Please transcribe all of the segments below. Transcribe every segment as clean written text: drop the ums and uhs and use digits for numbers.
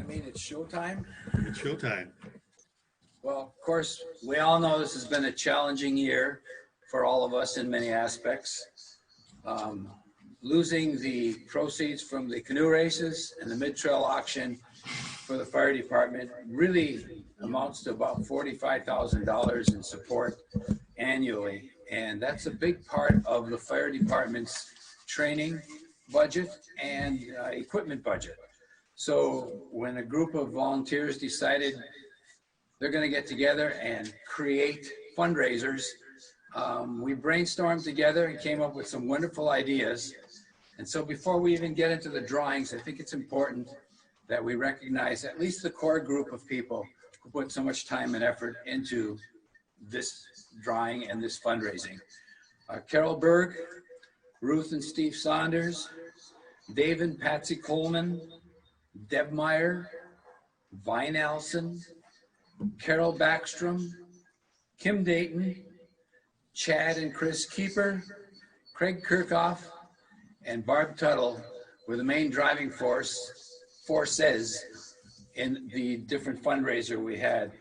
mean it's showtime? It's showtime. Well, of course, we all know this has been a challenging year for all of us in many aspects. Losing the proceeds from the canoe races and the mid-trail auction for the fire department really amounts to about $45,000 in support annually. And that's a big part of the fire department's training budget and equipment budget. So when a group of volunteers decided they're going to get together and create fundraisers, we brainstormed together and came up with some wonderful ideas. And so before we even get into the drawings, I think it's important that we recognize at least the core group of people who put so much time and effort into this drawing and this fundraising. Carol Berg, Ruth and Steve Saunders, Dave and Patsy Coleman, Deb Meyer, Vine Allison, Carol Backstrom, Kim Dayton, Chad and Chris Keeper, Craig Kirchhoff, and Barb Tuttle were the main driving forces in the different fundraiser we had.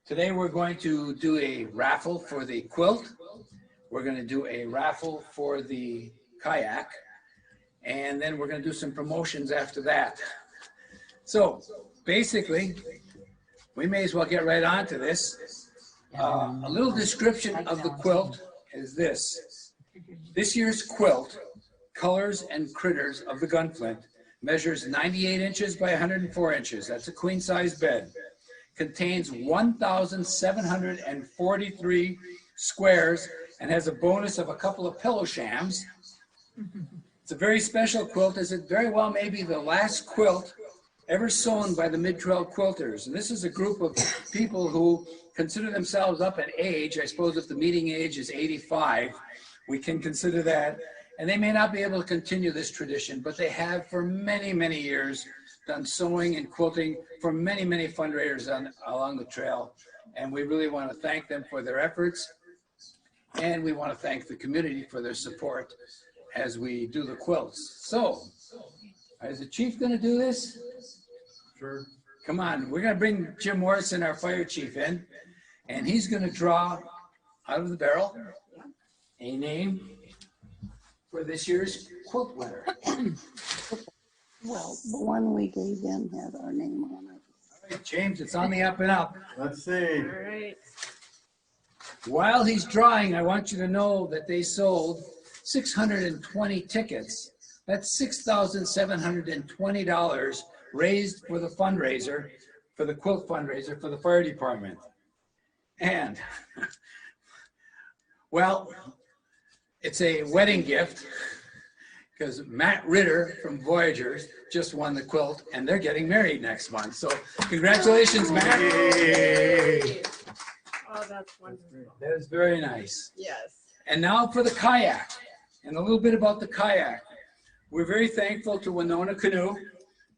Today we're going to do a raffle for the quilt. We're going to do a raffle for the kayak, and then we're going to do some promotions after that. So basically, we may as well get right on to this. A little description of the quilt is this. This year's quilt, Colors and Critters of the Gunflint, measures 98 inches by 104 inches. That's a queen size bed. Contains 1,743 squares and has a bonus of a couple of pillow shams. It's a very special quilt, as it very well may be the last quilt ever sewn by the mid-trail quilters. And this is a group of people who consider themselves up in age. I suppose if the meeting age is 85, we can consider that. And they may not be able to continue this tradition, but they have for many, many years done sewing and quilting for many, many fundraisers along the trail. And we really want to thank them for their efforts. And we want to thank the community for their support as we do the quilts. So, is the chief going to do this? Sure. Come on, we're going to bring Jim Morrison, our fire chief, in, and he's going to draw out of the barrel a name for this year's quilt winner. Well, the one we gave them had our name on it. All right, James, it's on the up and up. Let's see. All right. While he's drawing, I want you to know that they sold 620 tickets. That's $6,720 raised for the fundraiser, for the quilt fundraiser for the fire department. And, well, it's a wedding gift because Matt Ritter from Voyagers just won the quilt and they're getting married next month. So congratulations, Matt. Yay. Oh, that's wonderful. That is very nice. Yes. And now for the kayak, and a little bit about the kayak. We're very thankful to Winona Canoe,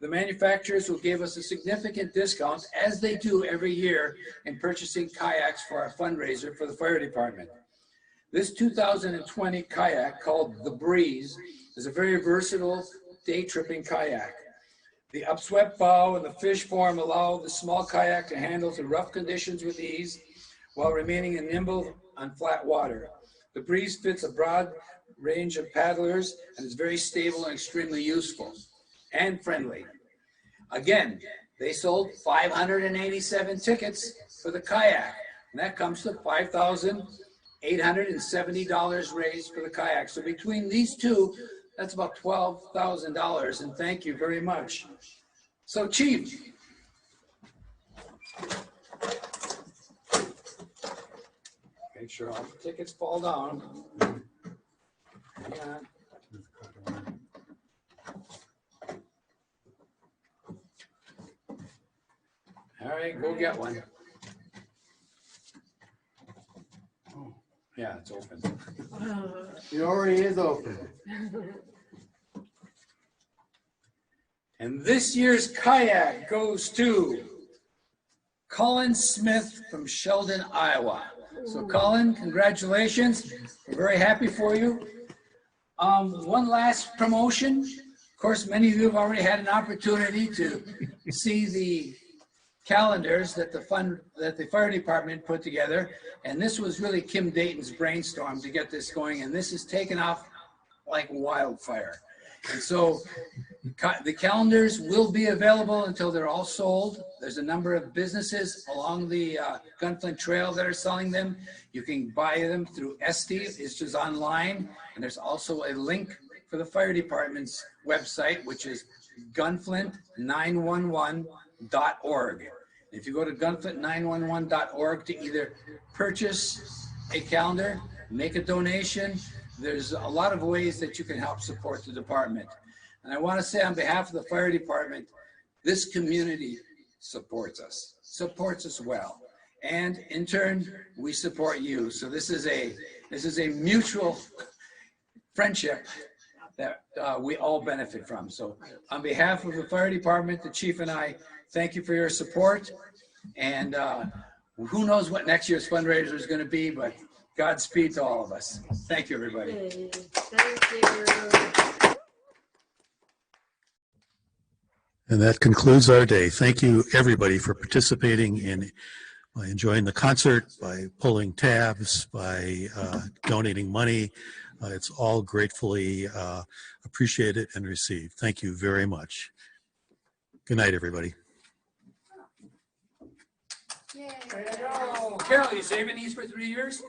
the manufacturers who gave us a significant discount, as they do every year, in purchasing kayaks for our fundraiser for the fire department. This 2020 kayak, called the Breeze, is a very versatile day tripping kayak. The upswept bow and the fish form allow the small kayak to handle through rough conditions with ease while remaining nimble on flat water. The Breeze fits a broad range of paddlers and is very stable and extremely useful and friendly. Again, they sold 587 tickets for the kayak, and that comes to $5,870 raised for the kayak. So between these two, that's about $12,000, and thank you very much. So, Chief. Make sure all the tickets fall down. Yeah. All right, go get one. Oh, yeah, it's open. It already is open. And this year's kayak goes to Colin Smith from Sheldon, Iowa. So Colin, congratulations. We're very happy for you. One last promotion. Of course, many of you have already had an opportunity to see the calendars that the fire department put together. And this was really Kim Dayton's brainstorm to get this going. And this has taken off like wildfire. And so the calendars will be available until they're all sold. There's a number of businesses along the Gunflint Trail that are selling them. You can buy them through Esty, it's just online. And there's also a link for the fire department's website, which is gunflint911.org. If you go to gunflint911.org to either purchase a calendar, make a donation, there's a lot of ways that you can help support the department. And I want to say on behalf of the fire department, this community supports us well. And in turn, we support you. So this is a mutual friendship that we all benefit from. So on behalf of the fire department, the chief and I, thank you for your support. And who knows what next year's fundraiser is going to be, but Godspeed to all of us. Thank you, everybody. Yay. Thank you. And that concludes our day. Thank you, everybody, for participating in by enjoying the concert, by pulling tabs, by donating money. It's all gratefully appreciated and received. Thank you very much. Good night, everybody. Yay. Carol, you saving these for 3 years?